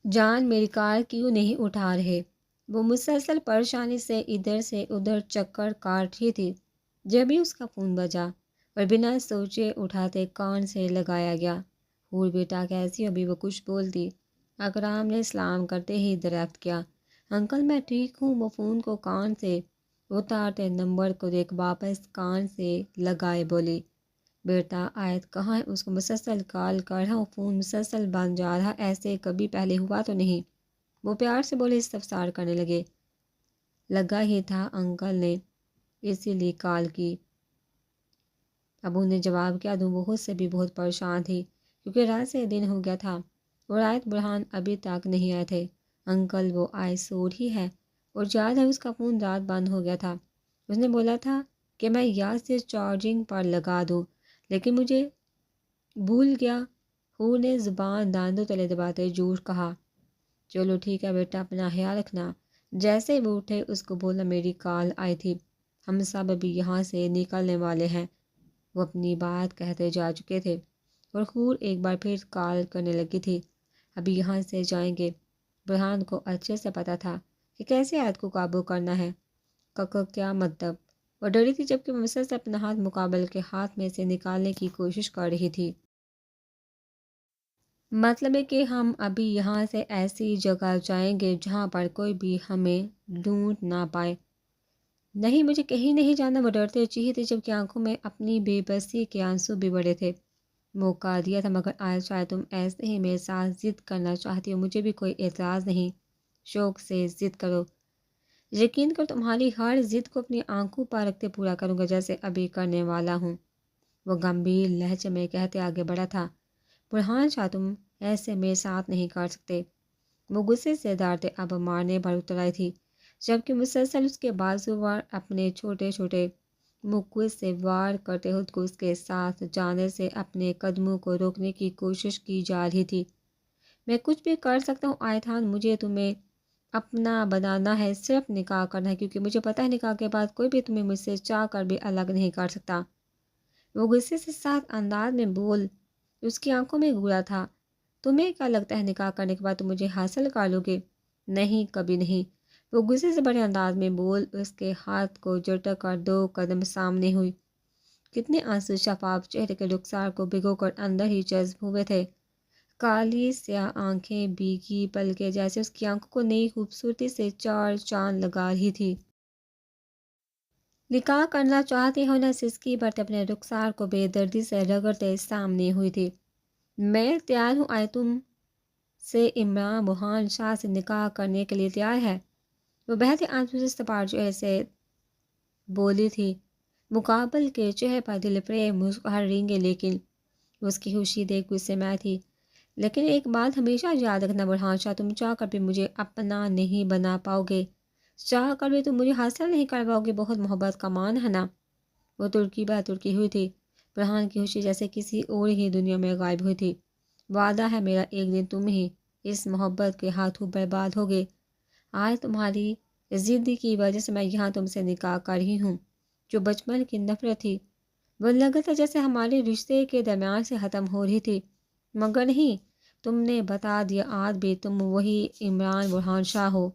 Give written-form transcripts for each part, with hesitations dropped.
جان میری کار کیوں نہیں اٹھا رہے؟ وہ مسلسل پریشانی سے ادھر سے ادھر چکر کاٹ رہی تھی، جبھی اس کا فون بجا اور بنا سوچے اٹھاتے کان سے لگایا گیا۔ حور بیٹا کیسی؟ ابھی وہ کچھ بولتی، اکرام نے سلام کرتے ہی دریافت کیا، انکل میں ٹھیک ہوں۔ وہ فون کو کان سے اتارتے نمبر کو دیکھ واپس کان سے لگائے بولی، بیٹا آیت کہاں ہے؟ اس کو مسلسل کال کر رہا ہوں، فون مسلسل بند جا رہا، ایسے کبھی پہلے ہوا تو نہیں؟ وہ پیار سے بولے، استفسار کرنے لگے، لگا ہی تھا انکل نے اسی لیے کال کی۔ ابو نے جواب کیا دوں، وہ خود سے بھی بہت پریشان تھی کیونکہ رات سے دن ہو گیا تھا اور آیت برہان ابھی تک نہیں آئے تھے۔ انکل وہ آئے سو رہی ہے اور یاد ہے اس کا فون رات بند ہو گیا تھا، اس نے بولا تھا کہ میں یاد سے چارجنگ پر لگا دوں لیکن مجھے بھول گیا۔ حور نے زبان داندوں تلے دباتے جھوٹ کہا، چلو ٹھیک ہے بیٹا، اپنا خیال رکھنا۔ جیسے ہی وہ اٹھے اس کو بولا، میری کال آئی تھی، ہم سب ابھی یہاں سے نکلنے والے ہیں۔ وہ اپنی بات کہتے جا چکے تھے اور حور ایک بار پھر کال کرنے لگی تھی، ابھی یہاں سے جائیں گے۔ برہان کو اچھے سے پتا تھا کہ کیسے آیت کو قابو کرنا ہے، کیا مطلب، اور ڈری تھی جبکہ وہ مسلسل اپنا ہاتھ مقابل کے ہاتھ میں سے نکالنے کی کوشش کر رہی تھی۔ مطلب ہے کہ ہم ابھی یہاں سے ایسی جگہ جائیں گے جہاں پر کوئی بھی ہمیں ڈھونڈ نہ پائے۔ نہیں، مجھے کہیں نہیں جانا، وہ ڈرتے چیختے جبکہ آنکھوں میں اپنی بے بسی کے آنسو بھی بڑے تھے۔ موقع دیا تھا مگر آج شاید تم ایسے ہی میرے ساتھ ضد کرنا چاہتی ہو، مجھے بھی کوئی اعتراض نہیں، شوق سے ضد کرو، یقین کر تمہاری ہر ضد کو اپنی آنکھوں پر رکھتے پورا کروں گا جیسے ابھی کرنے والا ہوں۔ وہ گمبھیر لہجے میں کہتے آگے بڑھا تھا، برہان شاہ تم ایسے میرے ساتھ نہیں کر سکتے۔ وہ غصے سے دارتے اب مارنے پر اتر آئی تھی جبکہ مسلسل اس کے بازو وار اپنے چھوٹے چھوٹے مقوس سے وار کرتے خود کو اس کے ساتھ جانے سے اپنے قدموں کو روکنے کی کوشش کی جا رہی تھی۔ میں کچھ بھی کر سکتا ہوں آیتان، مجھے تمہیں اپنا بنانا ہے، صرف نکاح کرنا ہے، کیونکہ مجھے پتہ ہے نکاح کے بعد کوئی بھی تمہیں مجھ سے چاہ کر بھی الگ نہیں کر سکتا۔ وہ غصے سے ساتھ انداز میں بول، اس کی آنکھوں میں گورا تھا، تمہیں کیا لگتا ہے نکاح کرنے کے بعد تم مجھے حاصل کر لو گے؟ نہیں، کبھی نہیں۔ وہ غصے سے بڑے انداز میں بول، اس کے ہاتھ کو جھٹک کر 2 قدم سامنے ہوئی۔ کتنے آنسو شفاف چہرے کے رخسار کو بھگو کر اندر ہی جذب ہوئے تھے، کالی سیاہ آنکھیں، بھیگی پلکیں جیسے اس کی آنکھوں کو نئی خوبصورتی سے 4 چاند لگا رہی تھی۔ نکاح کرنا چاہتے ہو نہ؟ سسکی بھرتے اپنے رخسار کو بے دردی سے رگڑتے سامنے ہوئی تھی۔ میں تیار ہوں، آئے تم سے عمران برہان شاہ سے نکاح کرنے کے لیے تیار ہے؟ وہ بہتے آنسو سے سپاٹ چہرے سے بولی تھی، مقابل کے چہرے پر دل فریب مسکراہٹ رینگیں، لیکن اس کی خوشی دیکھ غصے میں تھی۔ لیکن ایک بات ہمیشہ یاد رکھنا برہان شاہ، تم چاہ کر بھی مجھے اپنا نہیں بنا پاؤ گے، چاہ کر بھی تم مجھے حاصل نہیں کر پاؤ گے، بہت محبت کا مان ہے نا۔ وہ ترکی بہ ترکی ہوئی تھی، برہان کی خوشی جیسے کسی اور ہی دنیا میں غائب ہوئی تھی۔ وعدہ ہے میرا، ایک دن تم ہی اس محبت کے ہاتھوں برباد ہوگے۔ آج تمہاری ضد کی وجہ سے میں یہاں تم سے نکاح کر رہی ہوں۔ جو بچپن کی نفرت تھی وہ لگا تھا جیسے ہمارے رشتے کے درمیان سے ختم ہو رہی تھی، مگر نہیں، تم نے بتا دیا آج بھی تم وہی عمران برہان شاہ ہو۔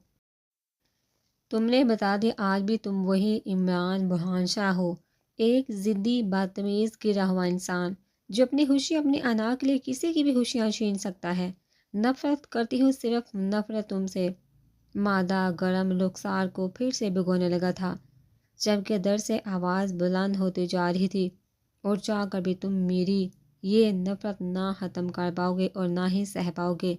تم نے بتا دیا آج بھی تم وہی عمران برہان شاہ ہو، ایک ضدی بدتمیز گرا ہوا انسان جو اپنی خوشی اپنی انا کے لیے کسی کی بھی خوشیاں چھین سکتا ہے۔ نفرت کرتی ہوں، صرف نفرت تم سے۔ مادہ گرم رخسار کو پھر سے بھگونے لگا تھا جبکہ در سے آواز بلند ہوتی جا رہی تھی، اور چاہ کر بھی تم میری یہ نفرت نہ ختم کر پاؤ گے اور نہ ہی سہ پاؤ گے۔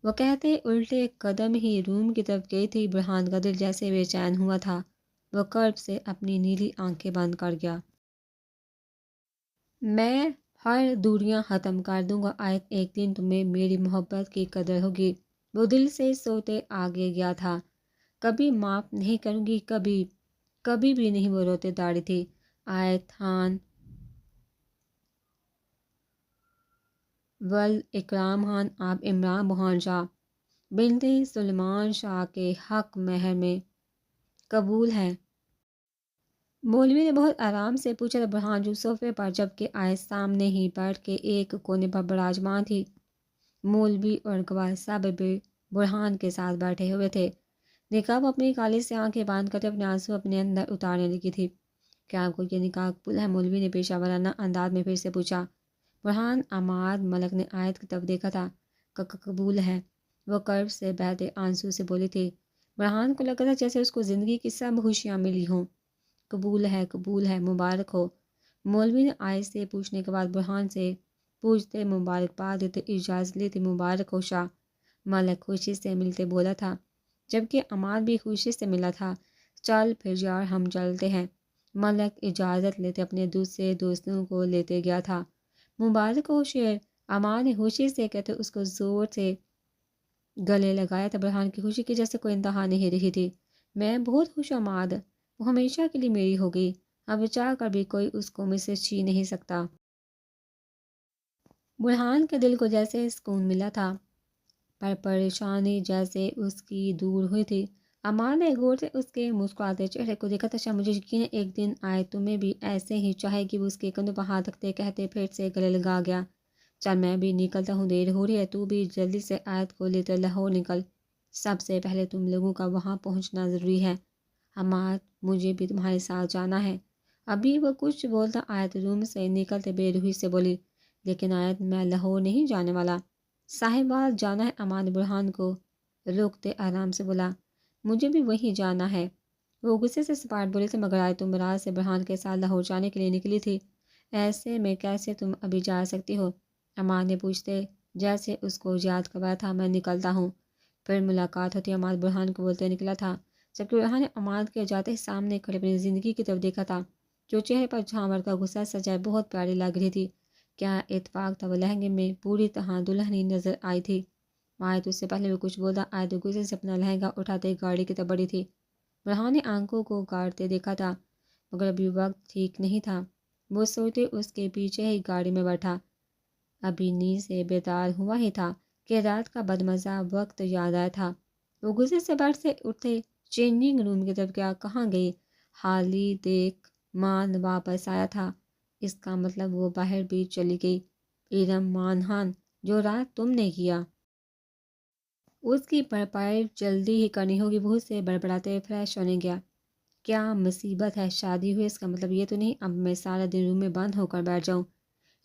وہ کہتے الٹے قدم ہی روم کی طرف گئی تھی، برہان کا دل جیسے بے چین ہوا تھا، وہ کرب سے اپنی نیلی آنکھیں بند کر گیا۔ میں ہر دوریاں ختم کر دوں گا آیت، ایک دن تمہیں میری محبت کی قدر ہوگی۔ وہ دل سے سوتے آگے گیا تھا، کبھی معاف نہیں کروں گی، کبھی کبھی بھی نہیں، وہ روتے داڑھی تھی۔ آیت خان ول اکرام خان، آپ عمران برہان شاہ بنت سلیمان شاہ کے حق مہر میں قبول ہیں؟ مولوی نے بہت آرام سے پوچھا تھا۔ برہان جو صوفے پر جبکہ آیت سامنے ہی بیٹھ کے ایک کونے پر براجمان تھی، مولوی اور گواہ سب بھی برہان کے ساتھ بیٹھے ہوئے تھے۔ نکاح اپنی کالی سے آنکھیں باندھ کر اپنے آنسو اپنے اندر اتارنے لگی تھی۔ کیا آپ کو یہ نکاح قبول ہے؟ مولوی نے پیشہ ورانہ انداز میں پھر سے پوچھا۔ برہان عماد ملک نے آیت کی طرف دیکھا تھا۔ قبول ہے، وہ کرب سے بہتے آنسو سے بولی تھی۔ برہان کو لگا تھا جیسے اس کو زندگی کی سب خوشیاں ملی ہوں۔ قبول ہے، مبارک ہو۔ مولوی نے آیت سے پوچھنے کے بعد برہان سے پوچھتے مبارکباد دیتے اجازت لی تھی۔ مبارک ہو شاہ، ملک خوشی سے ملتے بولا تھا، جبکہ عماد بھی خوشی سے ملا تھا۔ چل پھر یار ہم چلتے ہیں۔ ملک اجازت لیتے اپنے دوسرے دوستوں کو لیتے گیا تھا۔ مبارک ہو شیر، عماد نے خوشی سے کہتے اس کو زور سے گلے لگایا تھا۔ برہان کی خوشی کی جیسے کوئی انتہا نہیں رہی تھی۔ میں بہت خوش ہوں عماد، وہ ہمیشہ کے لیے میری ہوگی، اب چاہ کر بھی کوئی اس کو مجھ سے چھین نہیں سکتا۔ برہان کے دل کو جیسے سکون ملا تھا، پر پریشانی جیسے اس کی دور ہوئی تھی۔ عماد نے غور سے اس کے مسکراتے چہرے کو دیکھا تھا۔ مجھے یقین ہے ایک دن آئے تمہیں بھی ایسے ہی چاہے گی۔ وہ اس کے کندھوں پر ہاتھ رکھتے کہتے پھر سے گلے لگا گیا۔ چل میں بھی نکلتا ہوں، دیر ہو رہی ہے، تو بھی جلدی سے آیت کو لے کر لاہور نکل، سب سے پہلے تم لوگوں کا وہاں پہنچنا ضروری ہے۔ عماد مجھے بھی تمہارے ساتھ جانا ہے۔ ابھی وہ کچھ بولتا آیت روم سے نکلتے بے روحی سے بولی، لیکن آیت میں لاہور نہیں جانے والا، صاحبال جانا ہے۔ عماد برہان کو روکتے آرام سے بولا، مجھے بھی وہیں جانا ہے۔ وہ غصے سے سپاٹ بولے تھے، مگر آیت تم رات سے برہان کے ساتھ لاہور جانے کے لیے نکلی تھی، ایسے میں کیسے تم ابھی جا سکتی ہو؟ عماد نے پوچھتے جیسے اس کو یاد کروایا تھا، میں نکلتا ہوں، پھر ملاقات ہوتی۔ عماد برہان کو بولتے نکلا تھا، جبکہ برہان نے عماد کے جاتے ہی سامنے کھڑے اپنی زندگی کی طرف دیکھا تھا، جو چہرے پر جھانور کا غصہ سجائے بہت پیاری لگ رہی تھی۔ کیا اتفاق تھا، وہ لہنگے میں پوری طرح دلہنی نظر آئی تھی۔ آیت اس سے پہلے وہ کچھ بولتا، آیت غصے سے اپنا لہنگا اٹھاتے گاڑی کی طرف بڑھی تھی۔ برہان نے آنکھوں کو گاڑتے دیکھا تھا، مگر ابھی وقت ٹھیک نہیں تھا۔ وہ سوچتے اس کے پیچھے ہی گاڑی میں بیٹھا، ابھی نیند سے بیدار ہوا ہی تھا کہ رات کا بدمزہ وقت یاد آیا تھا۔ وہ غصے سے بیٹھ سے اٹھے، چینجنگ روم کی طرف گیا۔ کہاں گئی؟ حالی دیکھ مان واپس آیا تھا، اس کا مطلب وہ باہر بھی چلی گئی۔ ارم مانہان جو رات تم نے کیا، اس کی بھرپائی جلدی ہی کرنی ہوگی۔ بہت سے بڑبڑاتے فریش ہونے گیا۔ کیا مصیبت ہے، شادی ہوئی، اس کا مطلب یہ تو نہیں اب میں سارا دن روم میں بند ہو کر بیٹھ جاؤں؟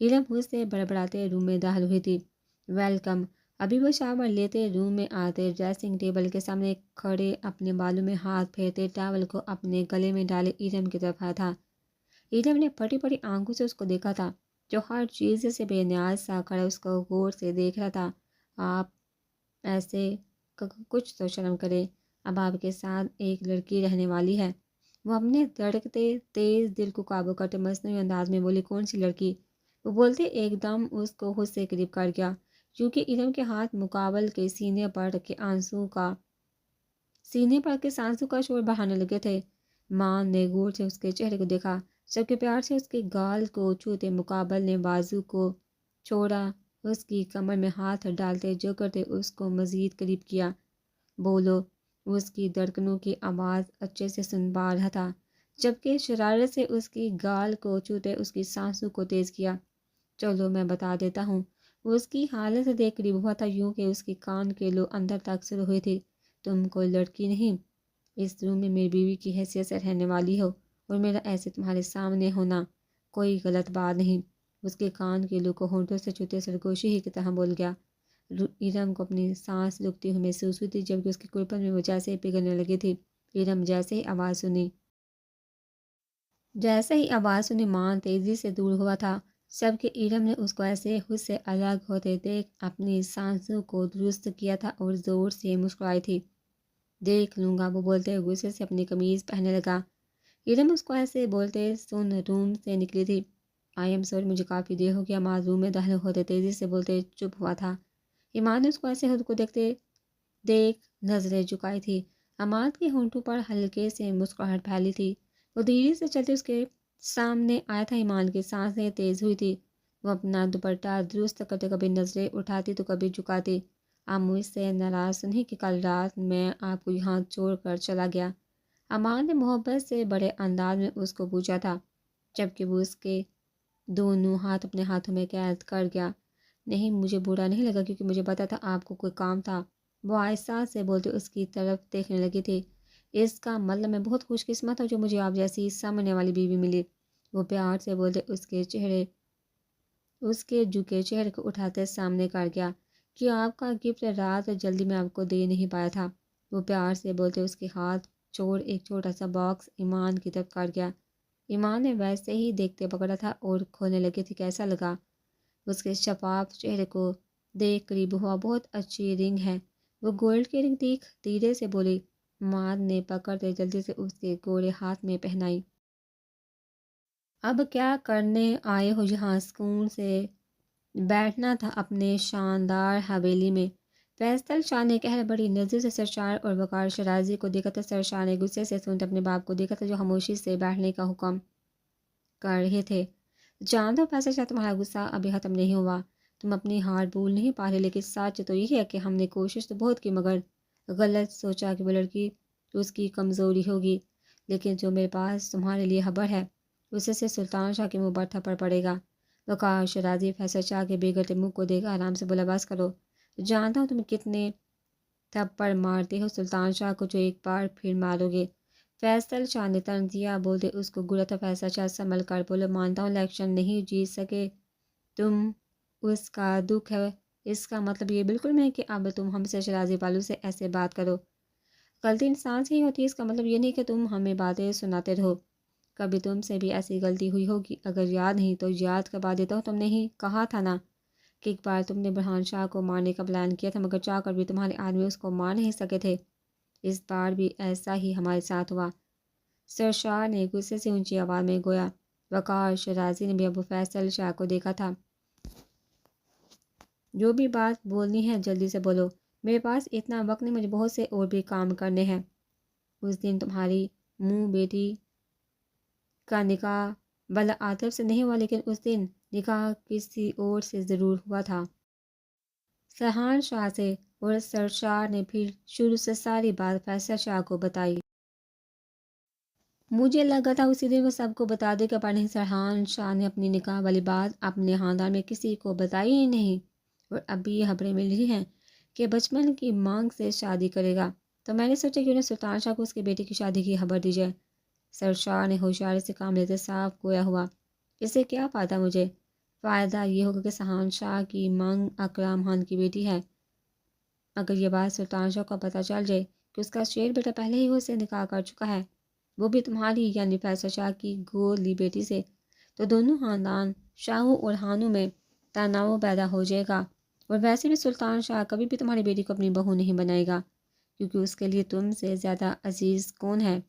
ارم خود سے بڑبڑاتے روم میں داخل ہوئی تھی۔ ویلکم۔ ابھی وہ شاور لیتے روم میں آتے، ڈریسنگ ٹیبل کے سامنے کھڑے اپنے بالوں میں ہاتھ پھیرتے ٹاول کو اپنے گلے میں ڈالے ارم کی طرف آیا تھا۔ ارم نے پھٹی پھٹی آنکھوں سے اس کو دیکھا تھا، جو ہر چیز سے بے نیاز سا کھڑا اس کو غور سے دیکھ رہا تھا۔ آپ ایسے کچھ تو شرم کرے، اب آپ کے ساتھ ایک لڑکی رہنے والی ہے۔ وہ اپنے دھڑکتے تیز دل کو قابو کرتے مصنوعی انداز میں بولی، کون سی لڑکی؟ وہ بولتے ایک دم اس کو خود سے قریب کر گیا، کیونکہ ارم کے ہاتھ مقابل کے سینے پر کے آنسو کا شور بڑھانے لگے تھے۔ ماں نے غور سے اس کے چہرے کو دیکھا، جبکہ پیار سے اس کے گال کو چھوتے مقابل نے بازو کو چھوڑا، اس کی کمر میں ہاتھ ڈالتے جو کرتے اس کو مزید قریب کیا۔ بولو، اس کی دھڑکنوں کی آواز اچھے سے سن پا رہا تھا، جبکہ شرارت سے اس کی گال کو چھوتے اس کی سانسوں کو تیز کیا۔ چلو میں بتا دیتا ہوں۔ وہ اس کی حالت سے دیکھ قریب ہوا تھا، یوں کہ اس کے کان کے لو اندر تک سر ہوئی تھی۔ تم کوئی لڑکی نہیں، اس روم میں میری بیوی کی حیثیت سے رہنے والی ہو، اور میرا ایسے تمہارے سامنے ہونا کوئی غلط بات نہیں۔ اس کے کان کے لو کو ہونٹوں سے چھوتے سرگوشی ہی کی طرح بول گیا۔ ارم کو اپنی سانس رکتی ہوئی محسوس ہوئی تھی، جبکہ اس کی کرپن میں وہ جیسے ہی پگھلنے لگی تھی۔ ارم جیسے ہی آواز سنی ماں تیزی سے دور ہوا تھا، جبکہ ارم نے اس کو ایسے خود سے الگ ہوتے دیکھ اپنی سانسوں کو درست کیا تھا اور زور سے مسکرائی تھی۔ دیکھ لوں گا، وہ بولتے غصے سے اپنی قمیض پہننے لگا۔ ارم اس کو ایسے بولتے سن روم سے نکلی تھی۔ آئی ایم سوری، مجھے کافی دیر ہو گیا۔ عماد روم میں داخل ہوتے تیزی سے بولتے چپ ہوا تھا۔ ایمان نے اس کو ایسے خود کو دیکھ نظریں جھکائی تھی۔ عماد کے ہونٹوں پر ہلکے سے مسکراہٹ پھیلی تھی۔ وہ دھیرے سے چلتے اس کے سامنے آیا تھا۔ ایمان کی سانسیں تیز ہوئی تھی، وہ اپنا دوپٹہ درست کرتے کبھی نظریں اٹھاتی تو کبھی جھکاتی۔ آپ مجھ سے ناراض نہیں کہ کل رات میں آپ کو یہاں چھوڑ کر چلا گیا؟ عماد نے محبت سے بڑے انداز میں اس کو پوچھا تھا، جبکہ وہ اس کے دونوں ہاتھ اپنے ہاتھوں میں قید کر گیا۔ نہیں، مجھے برا نہیں لگا، کیونکہ مجھے پتا تھا آپ کو کوئی کام تھا۔ وہ آہستہ سے بولتے اس کی طرف دیکھنے لگی تھی۔ اس کا مطلب میں بہت خوش قسمت ہوں جو مجھے آپ جیسی سامنے والی بیوی ملی۔ وہ پیار سے بولتے اس کے جھکے چہرے کو اٹھاتے سامنے کر گیا کہ آپ کا گفٹ رات جلدی میں آپ کو دے نہیں پایا تھا۔ وہ پیار سے بولتے اس کے ہاتھ چھوڑ ایک چھوٹا سا باکس ایمان کی طرف کر گیا۔ ایمان نے ویسے ہی دیکھتے پکڑا تھا اور کھولنے لگی تھی۔ کیسا لگا؟ اس کے شفاف چہرے کو دیکھ قریب ہوا۔ بہت اچھی رنگ ہے۔ وہ گولڈ کی رنگ دیکھ دھیرے سے بولی۔ ماد نے پکڑتے جلدی سے اس کے گورے ہاتھ میں پہنائی۔ اب کیا کرنے آئے ہو یہاں؟ سکون سے بیٹھنا تھا اپنے شاندار حویلی میں۔ فیصل شاہ نے کہہ بڑی نظر سے سرشار اور وقار شرازی کو دیکھا تھا۔ سرشار نے غصے سے سنتے اپنے باپ کو دیکھا تھا جو خاموشی سے بیٹھنے کا حکم کر رہے تھے۔ جان دو فیصل شاہ، تمہارا غصہ ابھی ختم نہیں ہوا۔ تم اپنی ہار بھول نہیں پا رہے، لیکن سچ تو یہ ہے کہ ہم نے کوشش تو بہت کی مگر غلط سوچا کہ وہ لڑکی اس کی کمزوری ہوگی۔ لیکن جو میرے پاس تمہارے لیے خبر ہے اسے سے سلطان شاہ کے منہ پر تھپڑ پڑے گا۔ وقار شرازی فیصل شاہ کے بگڑتے منہ کو دیکھ آرام سے بولا، بس کرو، جانتا ہوں تم کتنے تھپڑ مارتے ہو سلطان شاہ کو جو ایک بار پھر مارو گے۔ فیصل شاہ نے طنز دیا، بولتے اس کو گرا تھا۔ فیصل شاہ سنبھل کر بولے، مانتا ہوں الیکشن نہیں جیت سکے تم، اس کا دکھ ہے، اس کا مطلب یہ بالکل نہیں کہ اب تم ہم سے شرازی والوں سے ایسے بات کرو۔ غلطی انسان سے ہی ہوتی ہے، اس کا مطلب یہ نہیں کہ تم ہمیں باتیں سناتے رہو۔ کبھی تم سے بھی ایسی غلطی ہوئی ہوگی، اگر یاد نہیں تو یاد کروا دیتا ہوں۔ تم نے ہی کہا تھا نا کہ ایک بار تم نے برہان شاہ کو مارنے کا پلان کیا تھا، مگر چاہ کر بھی تمہارے آدمی اس کو مار نہیں سکے تھے۔ اس بار بھی ایسا ہی ہمارے ساتھ ہوا۔ سرشار نے غصے سے اونچی آواز میں گویا۔ وقار شرازی نے بھی ابو فیصل شاہ کو دیکھا تھا۔ جو بھی بات بولنی ہے جلدی سے بولو، میرے پاس اتنا وقت نہیں، مجھے بہت سے اور بھی کام کرنے ہیں۔ اس دن تمہاری بیٹی کا نکاح بلا عاطف سے نہیں ہوا، لیکن اس دن نکاح کسی اور سے ضرور ہوا تھا، سرحان شاہ سے۔ اور سرشار نے پھر شروع سے ساری بات فیصل شاہ کو بتائی۔ مجھے لگا تھا اسی دن وہ سب کو بتا دے گا، پر نہیں، سرحان شاہ نے اپنی نکاح والی بات اپنے خاندان میں کسی کو بتائی ہی نہیں۔ اور اب بھی یہ خبریں مل رہی ہیں کہ بچپن کی مانگ سے شادی کرے گا، تو میں نے سوچا کہ انہیں سلطان شاہ کو اس کے بیٹے کی شادی کی خبر دی جائے۔ سرشار نے ہوشیاری سے کام لیتے صاف گویا ہوا، اس سے کیا فائدہ مجھے؟ فائدہ یہ ہوگا کہ سرحان شاہ کی مانگ اکرام خان کی بیٹی ہے۔ اگر یہ بات سلطان شاہ کو پتہ چل جائے کہ اس کا شیر بیٹا پہلے ہی اس سے نکاح کر چکا ہے، وہ بھی تمہاری یعنی فیصل شاہ کی گود لی بیٹی سے، تو دونوں خاندان شاہوں اور خانوں میں تناؤ پیدا ہو جائے گا۔ اور ویسے بھی سلطان شاہ کبھی بھی تمہاری بیٹی کو اپنی بہو نہیں بنائے گا، کیونکہ اس کے لیے تم سے زیادہ عزیز کون ہے؟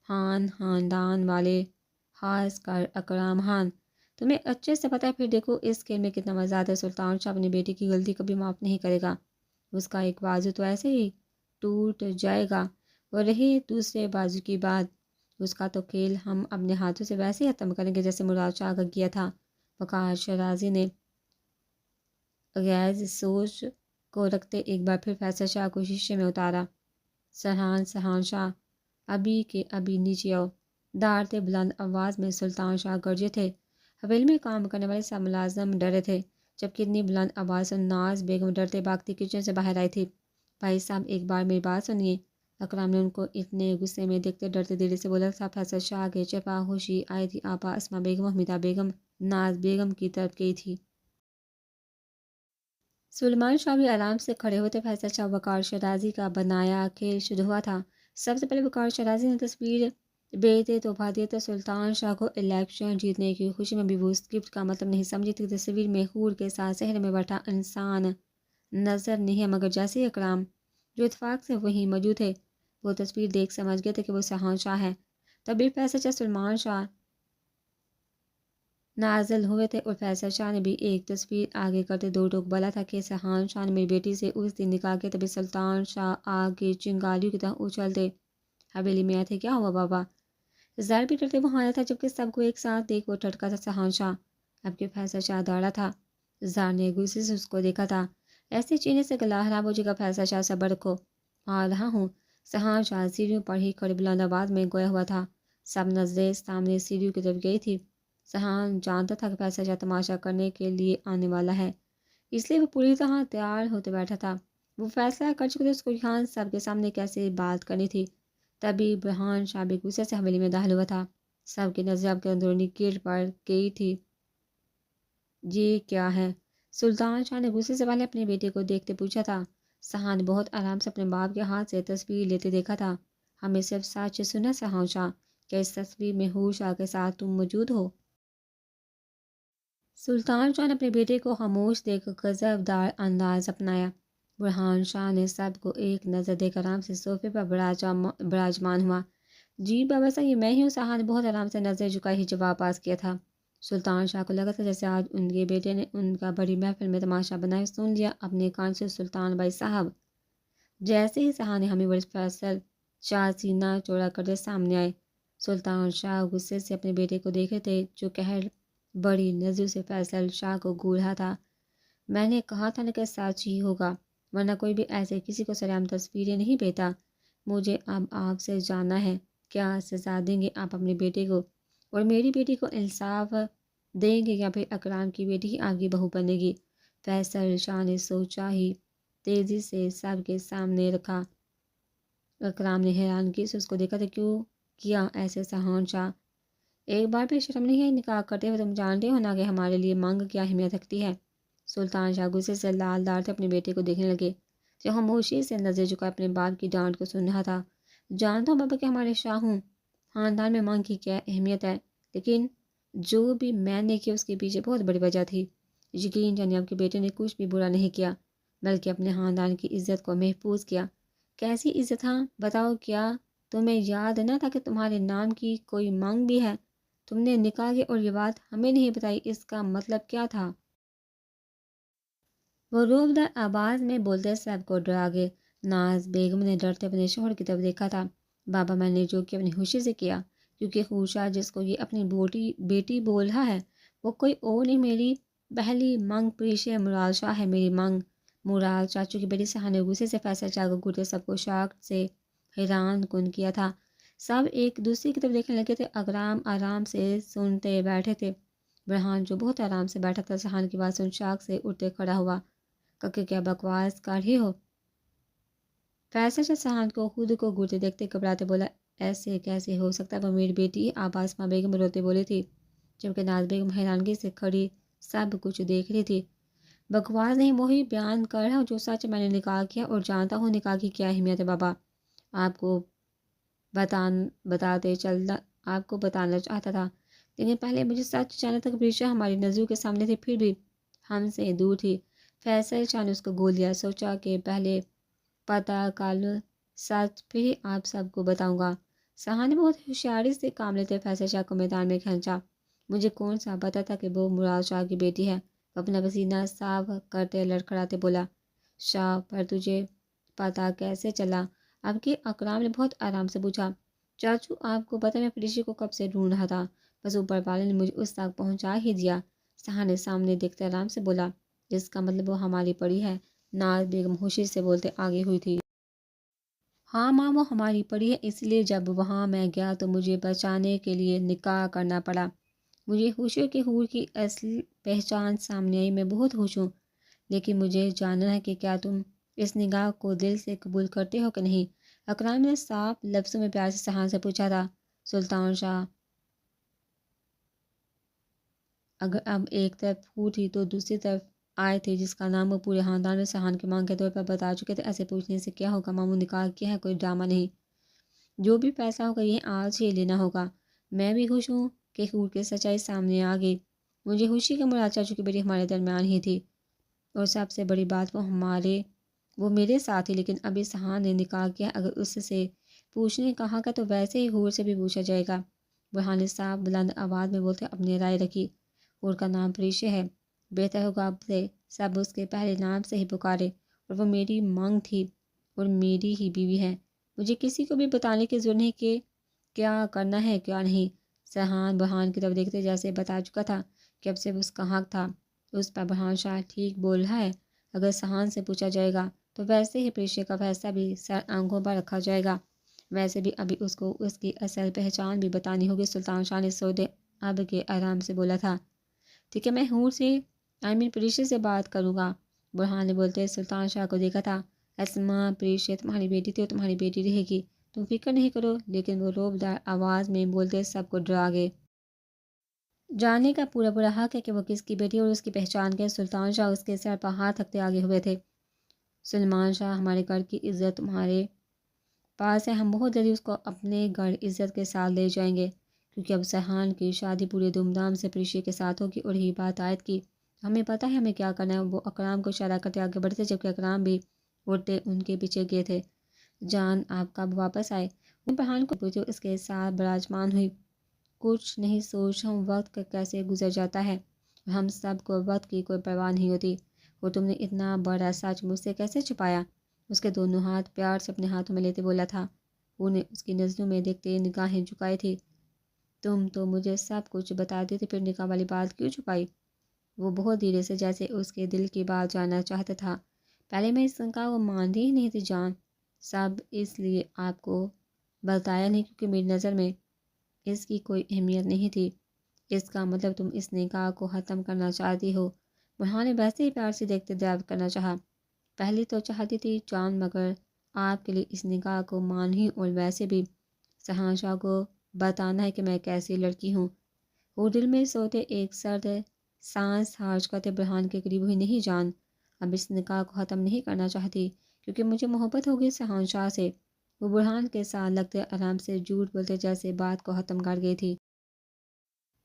خاندان والے، خاص کر اکرام خان۔ تمہیں اچھے سے پتہ ہے، پھر دیکھو اس کھیل میں کتنا مزہ آتا ہے۔ سلطان شاہ اپنی بیٹی کی غلطی کبھی معاف نہیں کرے گا، اس کا ایک بازو تو ایسے ہی ٹوٹ جائے گا۔ اور رہی دوسرے بازو کی بات، اس کا تو کھیل ہم اپنے ہاتھوں سے ویسے ہی ختم کریں گے جیسے مراد شاہ کا کیا تھا۔ وقار شرازی نے غیر سوچ کو رکھتے ایک بار پھر فیصل شاہ کو شیشے میں اتارا۔ سرحان شاہ، ابھی کے ابھی نیچے آؤ۔ دھاڑتے بلند آواز میں سلطان شاہ گرجے تھے۔ حویلی میں کام کرنے والے سب ملازم ڈرے تھے۔ جب کتنی بلند آواز سے ناز بیگم ڈرتے بھاگتی کچن سے باہر آئی تھی۔ بھائی صاحب، ایک بار میری بات سنیے۔ اکرام نے ان کو اتنے غصے میں دیکھتے ڈرتے دل سے بولا تھا۔ فیصل شاہ کے چپا ہوشی آئی تھی۔ آپا اسما بیگم، حمیدہ بیگم، ناز بیگم کی طرف گئی تھی۔ سلیمان شاہ بھی آرام سے کھڑے ہوتے۔ فیصل شاہ وقار شرازی کا بنایا کھیل شروع ہوا تھا۔ سب سے پہلے وقار شرازی نے تصویر بیچتے تحفہ دیا تھا سلطان شاہ کو۔ الیکشن جیتنے کی خوشی میں بھی وہ اس گفٹ کا مطلب نہیں سمجھی تھی۔ تصویر میں حور کے ساتھ صحرا میں بیٹھا انسان نظر نہیں ہے، مگر جیسے اکرام جو اتفاق سے وہیں موجود تھے وہ تصویر دیکھ سمجھ گئے تھے کہ وہ سرحان شاہ ہے۔ تبھی فیصل شاہ سلیمان شاہ نازل ہوئے تھے اور فیصل شاہ نے بھی ایک تصویر آگے کرتے دو ٹوک بولا تھا کہ سرحان شاہ نے میری بیٹی سے اس دن نکاح کیا۔ تبھی سلطان شاہ آگے چنگاریوں کی طرح اچھلتے حویلی میں آئے تھے۔ کیا ہوا بابا؟ زار بھی ڈرتے وہاں آیا تھا، جبکہ سب کو ایک ساتھ دیکھ وہ ٹھٹکا تھا سرحان شاہ۔ اب کہ فیصل شاہ دوڑا تھا، زار نے غصے سے اس کو دیکھا تھا۔ ایسے چینے سے گلا خراب ہو جائے گا۔ فیصل شاہ صبر رکھو، آ رہا ہوں۔ سرحان شاہ سیڑھیوں پر ہی کھڑے بلند آواز میں گویا ہوا تھا۔ سب نظریں سامنے سیڑھیوں کی طرف گئی تھی۔ سرحان جانتا تھا کہ فیصل شاہ تماشا کرنے کے لیے آنے والا ہے، اس لیے وہ پوری طرح تیار ہوتے بیٹھا تھا۔ وہ فیصلہ کر چکے تھے اس کو یہاں سب کے سامنے کیسے بات کرنی تھی۔ تبھی برہان شاہ بھی غصے سے حویلی میں داخل ہوا تھا۔ سب کی نظر اب کے اندرونی گیٹ پر گئی تھی۔ یہ کیا ہے؟ سلطان شاہ نے غصے سے پہلے اپنے بیٹے کو دیکھتے پوچھا تھا۔ سہان نے بہت آرام سے اپنے باپ کے ہاتھ سے تصویر لیتے دیکھا تھا۔ ہمیں صرف سچ سنا سہان شاہ، کیا اس تصویر میں حور شاہ کے ساتھ تم موجود ہو؟ سلطان شاہ نے اپنے بیٹے کو خاموش دیکھ کر غضبدار انداز اپنایا۔ برہان شاہ نے سب کو ایک نظر دے کر آرام سے صوفے پر براجمان ہوا۔ جی بابا صاحب، یہ میں ہی ہوں۔ سہان نے بہت آرام سے نظر جھکائی ہی جواب پاس کیا تھا۔ سلطان شاہ کو لگا تھا جیسے آج ان کے بیٹے نے ان کا بڑی محفل میں تماشا بنائے سن لیا اپنے کان سے۔ سلطان بھائی صاحب، جیسے ہی سہان نے ہمیں بڑے فیصل شاہ سینہ چوڑا کرتے سامنے آئے۔ سلطان شاہ غصے سے اپنے بیٹے کو دیکھ رہے تھے جو قہر بڑی نظر سے فیصل شاہ کو گھور رہا تھا۔ میں نے کہا تھا نا کہ سچ ہی ہوگا، ورنہ کوئی بھی ایسے کسی کو سرعام تصویریں نہیں بھیجتا۔ مجھے اب آپ سے جاننا ہے، کیا سزا دیں گے آپ اپنے بیٹے کو اور میری بیٹی کو انصاف دیں گے، یا پھر اکرام کی بیٹی ہی آپ کی بہو بنے گی؟ فیصل شاہ نے سوچا ہی تیزی سے سب کے سامنے رکھا۔ اکرام نے حیرانگی سے اس کو دیکھا تھا۔ کیوں کیا ایسے سہان شاہ؟ ایک بار بھی شرم نہیں ہے نکاح کرتے ہوئے؟ تم جانتے ہو نا کہ ہمارے لیے مانگ کیا اہمیت رکھتی ہے؟ سلطان شاہ غصے سے لال دار تھے، اپنے بیٹے کو دیکھنے لگے جو خاموشی سے نظر جھکا اپنے باپ کی ڈانٹ کو سن رہا تھا۔ جانتا ہوں بابا کہ ہمارے شاہوں خاندان میں مانگ کی کیا اہمیت ہے، لیکن جو بھی میں نے کیا اس کے پیچھے بہت بڑی وجہ تھی۔ یقین جانیے آپ کے بیٹے نے کچھ بھی برا نہیں کیا، بلکہ اپنے خاندان کی عزت کو محفوظ کیا۔ کیسی عزت؟ ہاں بتاؤ، کیا تمہیں یاد نہ تھا کہ تمہارے نام کی کوئی مانگ بھی ہے؟ تم نے نکاح کی اور یہ بات ہمیں نہیں بتائی، اس کا مطلب کیا تھا؟ وہ روبدار آواز میں بولتے سب کو ڈرا گئے۔ ناز بیگم نے ڈرتے اپنے شوہر کی طرف دیکھا تھا۔ بابا، میں نے جو کیا اپنی خوشی سے کیا، کیونکہ خوشا جس کو یہ اپنی بیٹی بول رہا ہے وہ کوئی اور نہیں، میری پہلی منگ پریشے مرال شاہ ہے۔ میری منگ مرال چاچو کی بیٹی سہانے غصے سے فیصل شاہ کو گھرتے سب کو شاک سے حیران کن کیا تھا۔ سب ایک دوسرے کی طرف دیکھنے لگے تھے۔ اکرام آرام سے سنتے بیٹھے تھے۔ برہان جو بہت آرام سے بیٹھا تھا سہان کی بات سن شاک سے اٹھتے کھڑا ہوا۔ کہ کیا بکواس کر رہی ہو؟ فیصل شاہ سہان کو خود کو گھرتے دیکھتے گھبراتے بولا، ایسے کیسے ہو سکتا ہے؟ وہ میری بیٹی آپ آسماں بیگم روتے بولی تھی، جبکہ ناز بیگم حیرانگی سے کھڑی سب کچھ دیکھ رہی تھی۔ بکواس نہیں، وہی بیان کر رہا ہوں جو سچ میں نے نکاح کیا اور جانتا ہوں نکاح کی کیا اہمیت ہے۔ بابا آپ کو بتانا چاہتا تھا، لیکن پہلے مجھے سچ جانا تک پریشا ہماری نظروں کے سامنے تھی، پھر بھی ہم سے دور تھی۔ فیصل شاہ نے اس کو گول لیا، سوچا کہ پہلے پتہ کل سچ پھر آپ سب کو بتاؤں گا۔ سہان نے بہت ہوشیاری سے کام لیتے فیصل شاہ کو میدان میں کھینچا۔ مجھے کون سا پتا تھا کہ وہ مراد شاہ کی بیٹی ہے؟ وہ اپنا پسینہ صاف کرتے لڑکھڑاتے بولا، شاہ پر تجھے پتہ کیسے چلا؟ اب کہ اکرام نے بہت آرام سے پوچھا۔ چاچو آپ کو پتہ میں فریشی کو کب سے ڈھونڈ رہا تھا، بس اوپر والے نے مجھے اس تک پہنچا ہی دیا۔ سہان نے سامنے دیکھتے آرام سے بولا، جس کا مطلب وہ ہماری پڑی ہے۔ ناز بیگم خوشی سے بولتے آگے ہوئی تھی، ہاں ماں وہ ہماری پڑی ہے، اس لیے جب وہاں میں گیا تو مجھے بچانے کے لیے نکاح کرنا پڑا۔ مجھے خوشی کہ حور کی اصل پہچان سامنے آئی، میں بہت خوش ہوں، لیکن مجھے جاننا ہے کہ کیا تم اس نکاح کو دل سے قبول کرتے ہو کہ نہیں؟ اکرام نے صاف لفظوں میں پیار سے سہان سے پوچھا تھا۔ سلطان شاہ اگر اب ایک طرف حور تھی تو دوسری طرف آئے تھے جس کا نام وہ پورے خاندان میں سہان کی مانگ کے طور پر بتا چکے تھے۔ ایسے پوچھنے سے کیا ہوگا ماموں، نکاح کیا ہے، کوئی ڈرامہ نہیں۔ جو بھی پیسہ ہوگا یہ آج ہی لینا ہوگا۔ میں بھی خوش ہوں کہ حور کی سچائی سامنے آ گئی۔ مجھے خوشی کا مراد چاچو کی بیٹی ہمارے درمیان ہی تھی، اور سب سے بڑی بات وہ میرے ساتھ ہی، لیکن ابھی سہان نے نکاح کیا، اگر اس سے پوچھنے کا حق ہے تو ویسے ہی حور سے بھی پوچھا جائے گا۔ برہان نے صاف بلند آواز میں بولتے اپنی رائے رکھی، حور کا نام پریشے ہے، بہتر ہوگا اب سے سب اس کے پہلے نام سے ہی پکارے، اور وہ میری مانگ تھی اور میری ہی بیوی ہے۔ مجھے کسی کو بھی بتانے کی ضرورت نہیں کہ کیا کرنا ہے کیا نہیں۔ سہان برہان کی طرف دیکھتے جیسے بتا چکا تھا کہ اب سے اس کا حق تھا اس پر۔ برہان شاہ ٹھیک بول رہا ہے، اگر سہان سے پوچھا جائے گا تو ویسے ہی پریشے کا فیصلہ بھی سر آنکھوں پر رکھا جائے گا، ویسے بھی ابھی اس کو اس کی اصل پہچان بھی بتانی ہوگی۔ سلطان شاہ نے سودے اب کے آرام سے بولا تھا، ٹھیک ہے میں حور سے پریشے سے بات کروں گا۔ برہان نے بولتے سلطان شاہ کو دیکھا تھا، اسما پریشیا تمہاری بیٹی تھی اور تمہاری بیٹی رہے گی، تم فکر نہیں کرو۔ لیکن وہ روبدار آواز میں بولتے سب کو ڈرا گئے۔ جاننے کا پورا پورا حق ہے کہ وہ کس کی بیٹی اور اس کی پہچان کے۔ سلطان شاہ اس کے سر پر ہاتھ رکھتے آگے ہوئے تھے۔ سلمان شاہ، ہمارے گھر کی عزت تمہارے پاس ہے، ہم بہت جلدی اس کو اپنے گھر عزت کے ساتھ لے جائیں گے، کیونکہ اب سہان کی شادی پورے دھوم دھام سے پریشیا کے ساتھ ہوگی۔ اور یہی بات آیت کی، ہمیں پتہ ہے ہمیں کیا کرنا ہے۔ وہ اکرام کو اشارہ کرتے آگے بڑھتے، جبکہ اکرام بھی اٹھتے ان کے پیچھے گئے تھے۔ جان، آپ کب واپس آئے؟ وہ برہان کو پوچھے، اس کے ساتھ براجمان ہوئی۔ کچھ نہیں سوچ ہوں وقت کیسے گزر جاتا ہے، ہم سب کو وقت کی کوئی پرواہ نہیں ہوتی۔ اور تم نے اتنا بڑا سچ مجھ سے کیسے چھپایا؟ اس کے دونوں ہاتھ پیار سے اپنے ہاتھوں میں لیتے بولا تھا۔ وہ نے اس کی نظروں میں دیکھتے نگاہیں جھکائی تھی۔ تم تو مجھے سب کچھ بتا دیتے، پھر نکاح والی بات کیوں چھپائی؟ وہ بہت دھیرے سے، جیسے اس کے دل کی بات جاننا چاہتا تھا۔ پہلے میں اس نکاح کو مانتی ہی نہیں تھی جان، سب اس لیے آپ کو بتایا نہیں کیونکہ میری نظر میں اس کی کوئی اہمیت نہیں تھی۔ اس کا مطلب تم اس نکاح کو ختم کرنا چاہتی ہو؟ برہان نے ویسے ہی پیار سے دیکھتے دریافت کرنا چاہا۔ پہلے تو چاہتی تھی جان، مگر آپ کے لیے اس نکاح کو مان ہی، اور ویسے بھی سہان شاہ کو بتانا ہے کہ میں کیسی لڑکی ہوں۔ وہ دل میں سوتے ایک سرد سانس خارج کرتے برہان کے قریب ہوئی۔ نہیں جان، اب اس نکاح کو ختم نہیں کرنا چاہتی، کیونکہ مجھے محبت ہوگی سہان شاہ سے۔ وہ برہان کے ساتھ لگتے آرام سے جھوٹ بولتے جیسے بات کو ختم کر گئی تھی۔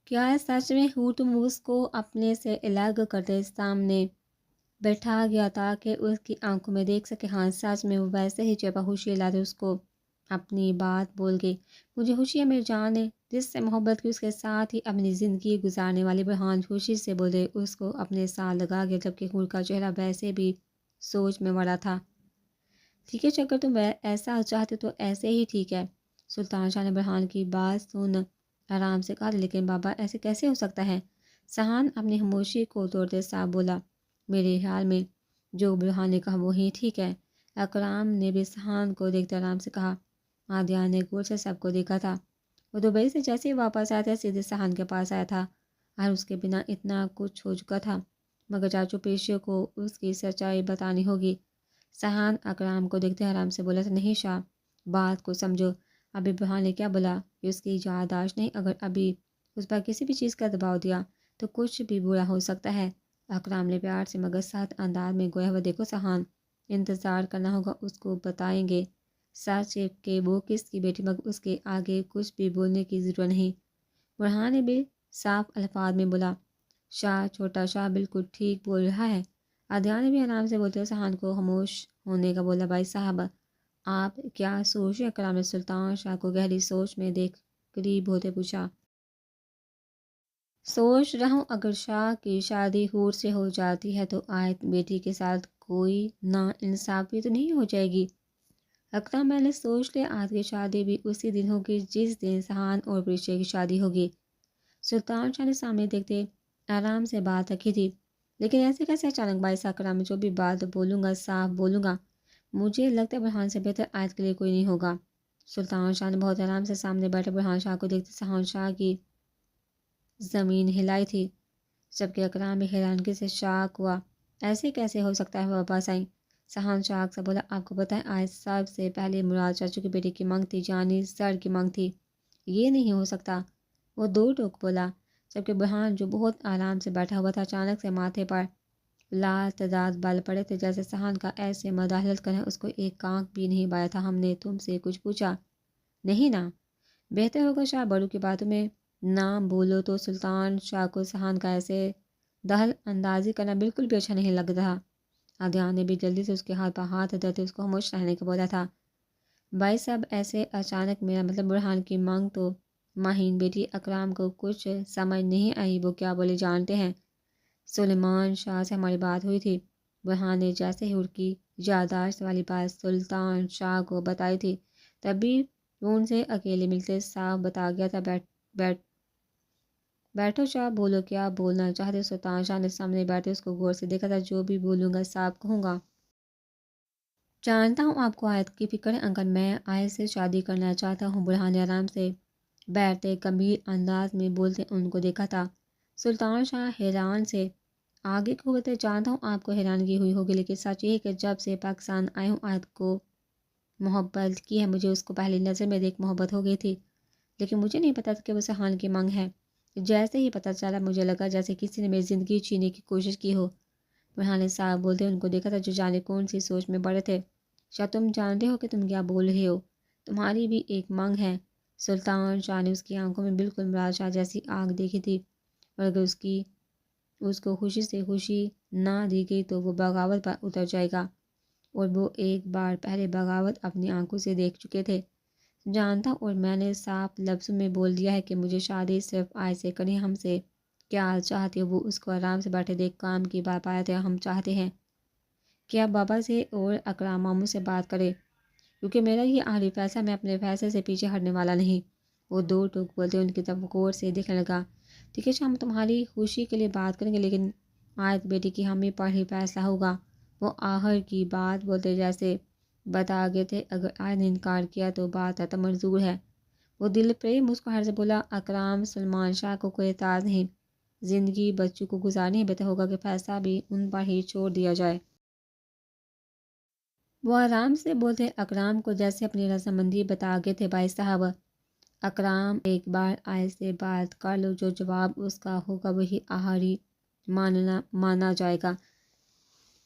کیا سچ میں ہوں؟ تم اس کو اپنے سے الگ کرتے سامنے بیٹھا گیا تاکہ اس کی آنکھوں میں دیکھ سکے۔ ہاں سچ میں، وہ ویسے ہی چپا خوشی لاتے اس کو اپنی بات بول گئی۔ مجھے خوشی ہے میری جان نے جس سے محبت کی، اس کے ساتھ ہی اپنی زندگی گزارنے والی۔ برہان خوشی سے بولے، اس کو اپنے ساتھ لگا گیا، جبکہ حور کا چہرہ ویسے بھی سوچ میں بڑا تھا۔ ٹھیک ہے، اگر تم ایسا چاہتے تو ایسے ہی ٹھیک ہے۔ سلطان شاہ نے برہان کی بات سن آرام سے کہا، لیکن بابا ایسے کیسے ہو سکتا ہے؟ سہان اپنی خاموشی کو توڑتے صاحب بولا، میرے خیال میں جو برہان نے کہا وہی ٹھیک ہے۔ اکرام نے بھی سہان کو دیکھتے آرام سے کہا۔ عادیان نے غور سے سب کو دیکھا تھا۔ وہ دبئی سے جیسے ہی واپس آیا تھا سیدھے سہان کے پاس آیا تھا، اور اس کے بنا اتنا کچھ ہو چکا تھا، مگر چاچو پیشے کو اس کی سچائی بتانی ہوگی۔ سہان اکرام کو دیکھتے آرام سے بولا تھا، نہیں شاہ، بات کو سمجھو۔ ابھی برہان نے کیا بولا کہ اس کی یادداشت نہیں، اگر ابھی اس پر کسی بھی چیز کا دباؤ دیا تو کچھ بھی برا ہو سکتا ہے۔ اکرام نے پیار سے مگر سخت انداز میں گویا ہوا، دیکھو سہان، انتظار کرنا ہوگا، اس کو بتائیں گے سچ کہ وہ کس کی بیٹی، مگر اس کے آگے کچھ بھی بولنے کی ضرورت نہیں۔ برہان نے بھی صاف الفاظ میں بولا، شاہ، چھوٹا شاہ بالکل ٹھیک بول رہا ہے۔ عادیان نے بھی آرام سے بولتے ہوئے سہان کو خاموش ہونے کا بولا، بھائی صاحب آپ کیا سوچ رہے؟ اکرام نے سلطان شاہ کو گہری سوچ میں دیکھ قریب ہوتے پوچھا۔ سوچ رہا ہوں اگر شاہ کی شادی حور سے ہو جاتی ہے تو آیت بیٹی کے ساتھ کوئی ناانصافی تو نہیں ہو جائے گی؟ اکرم، میں نے سوچ لیا آج کی شادی بھی اسی دن ہوگی جس دن سہان اور پریشیا کی شادی ہوگی۔ سلطان شاہ نے سامنے دیکھتے آرام سے بات رکھی تھی، لیکن ایسے کیسے اچانک؟ باعث اکرم، جو بھی بات بولوں گا صاف بولوں گا، مجھے لگتا ہے برہان سے بہتر آیت کے لیے کوئی نہیں ہوگا۔ سلطان شاہ نے بہت آرام سے سامنے بیٹھے برہان شاہ کو دیکھتے سہان شاہ کی زمین ہلائی تھی، جبکہ اکرام بھی حیرانگی سے شاک ہوا، ایسے کیسے ہو سکتا ہے؟ واپس آئیں۔ سہان شاک سے بولا، آپ کو پتہ ہے آج سب سے پہلے مراد چاچو کی بیٹی کی مانگ تھی، جانی سر کی مانگ تھی۔ یہ نہیں ہو سکتا، وہ دو ٹوک بولا، جبکہ برہان جو بہت آرام سے بیٹھا ہوا تھا اچانک سے ماتھے پر لال تعداد بال پڑے تھے، جیسے سہان کا ایسے مداخلت کریں اس کو ایک کانک بھی نہیں بایا تھا۔ ہم نے تم سے کچھ پوچھا نہیں نا؟ بہتر ہوگا شاہ بڑوں کی باتوں میں نام بولو تو۔ سلطان شاہ کو سہان کا ایسے دخل اندازی کرنا بالکل بھی اچھا نہیں لگ رہا۔ عادیان نے بھی جلدی سے اس کے ہاتھ پر ہاتھ دیتے اس کو خاموش رہنے کو بولا تھا۔ بھائی صاحب ایسے اچانک، میرا مطلب برہان کی مانگ تو ماہین بیٹی۔ اکرام کو کچھ سمجھ نہیں آئی، وہ کیا بولے جانتے ہیں؟ سلیمان شاہ سے ہماری بات ہوئی تھی، برہان نے جیسے ہی ان کی یادداشت والی بات سلطان شاہ کو بتائی تھی تبھی وہ ان سے اکیلے ملتے صاف بتا گیا تھا۔ بیٹھو شاہ، بولو کیا بولنا چاہتے؟ سلطان شاہ نے سامنے بیٹھے اس کو غور سے دیکھا تھا، جو بھی بولوں گا صاف کہوں گا۔ جانتا ہوں آپ کو آیت کی فکر ہے انکل، میں آیت سے شادی کرنا چاہتا ہوں۔ برہان نے آرام سے بیٹھتے گمبھیر انداز میں بولتے ان کو دیکھا تھا۔ سلطان شاہ حیران سے آگے کو بتائے جانتا ہوں آپ کو حیرانگی ہوئی ہوگی، لیکن سچ یہ ہے کہ جب سے پاکستان آئی ہوں آیت کو محبت کی ہے، مجھے اس کو پہلی نظر میں دیکھ محبت ہو گئی تھی، لیکن مجھے نہیں پتا تھا کہ وہ سہان کی مانگ ہے۔ جیسے ہی پتہ چلا مجھے لگا جیسے کسی نے میری زندگی چھیننے کی کوشش کی ہو۔ برہان صاحب بولتے ان کو دیکھا تھا جو جانے کون سی سوچ میں بڑے تھے۔ شاید تم جانتے ہو کہ تم کیا بول رہے ہو، تمہاری بھی ایک مانگ ہے۔ سلطان شاہ نے اس کی آنکھوں میں بالکل مراد شاہ جیسی آنکھ دیکھی تھی، اور اگر اس کو خوشی سے خوشی نہ دی گئی تو وہ بغاوت پر اتر جائے گا، اور وہ ایک بار پہلے بغاوت اپنی آنکھوں سے دیکھ چکے تھے۔ جانتا اور میں نے صاف لفظوں میں بول دیا ہے کہ مجھے شادی صرف آئے سے کرنی، ہم سے کیا چاہتے ہو؟ وہ اس کو آرام سے بیٹھے دیکھ کام کی بات پایا تھا۔ ہم چاہتے ہیں کہ آپ بابا سے اور اکرام ماموں سے بات کریں، کیونکہ میرا یہ آخری فیصلہ، میں اپنے فیصلے سے پیچھے ہٹنے والا نہیں۔ وہ دو ٹوک بولتے ان کی طرف غور سے دیکھنے لگا۔ ٹھیک ہے ہم تمہاری خوشی کے لیے بات کریں گے، لیکن آیت بیٹی کی ہمیں پر ہی فیصلہ ہوگا۔ وہ آخر کی بات بولتے جیسے بتا گئے تھے اگر آیت نے انکار کیا تو بات ختم، منظور ہے۔ وہ دل پہ مسکراہٹ سے بولا، اکرام سلمان شاہ کو کوئی اعتراض نہیں، زندگی بچوں کو گزارنی، بہتر ہوگا کہ فیصلہ بھی ان پر ہی چھوڑ دیا جائے۔ وہ آرام سے بولتے اکرام کو جیسے اپنی رضامندی بتا گئے تھے۔ بھائی صاحب اکرام ایک بار آئے سے بات کر لو، جو جواب اس کا ہوگا وہی آخری مانا جائے گا۔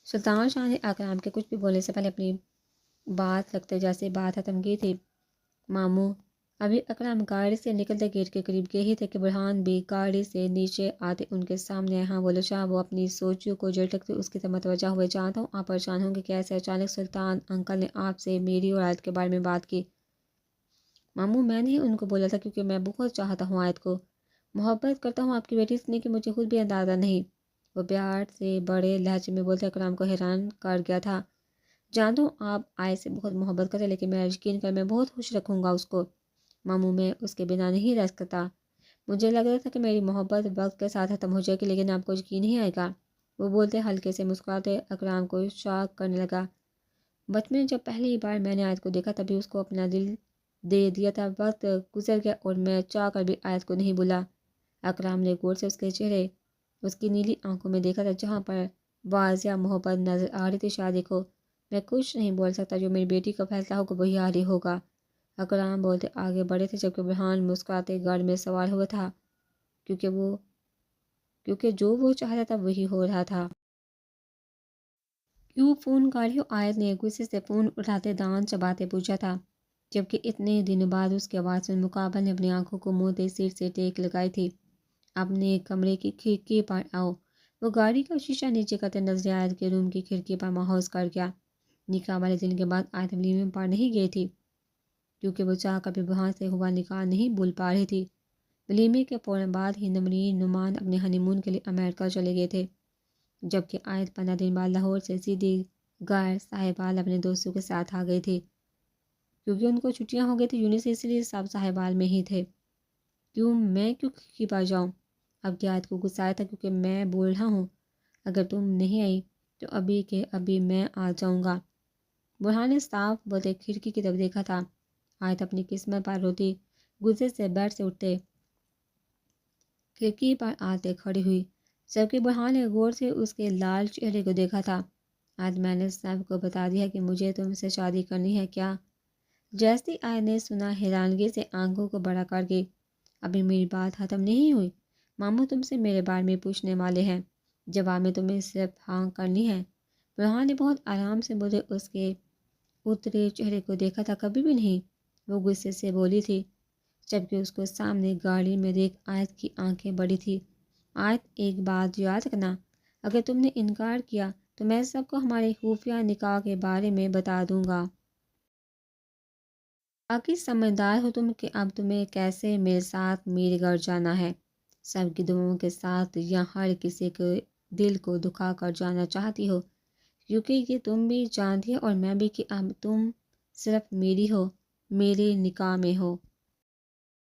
سلطان شاہ نے اکرام کے کچھ بھی بولنے سے پہلے اپنی بات رکھتے جیسے بات ختم کی تھی۔ ماموں ابھی اکرام گاڑی سے نکلتے گیٹ کے قریب گئے ہی تھے کہ برہان بھی گاڑی سے نیچے آتے ان کے سامنے آئے۔ ہاں بولو شاہ، وہ اپنی سوچوں کو جھٹکتے اس کی طرف متوجہ ہوئے۔ جانتا ہوں آپ پریشان ہوں گے کہ ایسے اچانک سلطان انکل نے آپ سے میری اور آیت کے بارے میں بات کی۔ ماموں میں نے ان کو بولا تھا کیونکہ میں بہت چاہتا ہوں آیت کو، محبت کرتا ہوں آپ کی بیٹی سے، کہ مجھے خود بھی اندازہ نہیں۔ وہ پیار سے بڑے لہجے میں بولتے اکرام کو حیران کر گیا تھا۔ جانتا ہوں آپ آیت سے بہت محبت کرتے، لیکن میرا یقین کر میں بہت خوش رکھوں گا اس کو۔ ماموں میں اس کے بنا نہیں رہ سکتا۔ مجھے لگ رہا تھا کہ میری محبت وقت کے ساتھ ختم ہو جائے گی، لیکن آپ کو یقین نہیں آئے گا۔ وہ بولتے ہلکے سے مسکراتے اکرام کو شاک کرنے لگا۔ بچپن میں جب پہلی بار میں نے آیت کو دیکھا تبھی اس کو اپنا دل دے دیا تھا۔ وقت گزر گیا اور میں چاہ کر بھی آیت کو نہیں بھولا۔ اکرام نے غور سے اس کے چہرے، اس کی نیلی آنکھوں میں دیکھا تھا جہاں پر واضح محبت نظر آ رہی تھی۔ شاہ دیکھو میں کچھ نہیں بول سکتا، جو میری بیٹی کا فیصلہ ہوگا وہی آخری ہوگا۔ اکرام بولتے آگے بڑھے تھے جبکہ برہان مسکراتے گاڑی میں سوار ہوا تھا، کیونکہ جو وہ چاہتا تھا وہی ہو رہا تھا۔ کیوں فون کر رہی ہو؟ آیت نے غصے سے فون اٹھاتے دانت چباتے پوچھا تھا، جبکہ اتنے دنوں بعد اس کی آواز سن مقابل نے اپنی آنکھوں کو منہ سیٹ سے ٹیک لگائی تھی۔ اپنے کمرے کی کھڑکی پر آؤ۔ وہ گاڑی کا شیشہ نیچے کرتے نظر آیت کے روم کی کھڑکی پر محوظ کر گیا۔ نکاح والے دن کے بعد آیت ولیمے پر نہیں گئی تھی، کیونکہ وہ چاہ کر بھی وہاں سے ہوا نکاح نہیں بھول پا رہی تھی۔ ولیمے کے فوراً بعد ہی نمرین نعمان اپنے ہنی مون کے لیے امریکہ چلے گئے تھے، جبکہ آیت 15 دن بعد لاہور سے سیدھی غیر صاحبال اپنے دوستوں کے ساتھ آ گئی تھی، کیونکہ ان کو چھٹیاں ہو گئی تھی یونیورسٹی، اس لیے سب صاحبال میں ہی تھے۔ میں کیوں کھڑکی پر جاؤں؟ اب کی آیت کو غصہ آیا تھا کیونکہ میں بول رہا ہوں اگر تم نہیں آئی تو ابھی کے ابھی میں آ جاؤں گا۔ برہان نے صاف بولتے کھڑکی کی طرف دیکھا تھا۔ آیت اپنی قسمت پر روتی غصے سے بیٹھ سے اٹھتے کھڑکی پر آتے کھڑی ہوئی، جبکہ برہان نے غور سے اس کے لال چہرے کو دیکھا تھا۔ آج میں نے صاحب کو بتا دیا کہ مجھے تم سے شادی کرنی ہے کیا؟ جیسی آیت نے سنا حیرانگی سے آنکھوں کو بڑا کر گئی۔ ابھی میری بات ختم نہیں ہوئی، ماموں تم سے میرے بارے میں پوچھنے والے ہیں، جواب میں تمہیں صرف ہاں کرنی ہے۔ برہان نے بہت آرام سے بولے اس کے اترے چہرے کو دیکھا تھا، کبھی بھی نہیں۔ وہ غصے سے بولی تھی، جبکہ اس کو سامنے گاڑی میں دیکھ آیت کی آنکھیں بڑی تھی۔ آیت ایک بات یاد رکھنا، اگر تم نے انکار کیا تو میں سب کو ہمارے خفیہ نکاح کے بارے میں بتا دوں گا۔ باقی سمجھدار ہو تم کہ اب تمہیں کیسے میرے ساتھ میرے گھر جانا ہے، سب کی دعاؤں کے ساتھ، یا ہر کسی کے دل کو دکھا کر جانا چاہتی ہو، کیونکہ یہ تم بھی جانتی ہے اور میں بھی کہ اب تم صرف میری ہو، میرے نکاح میں ہو۔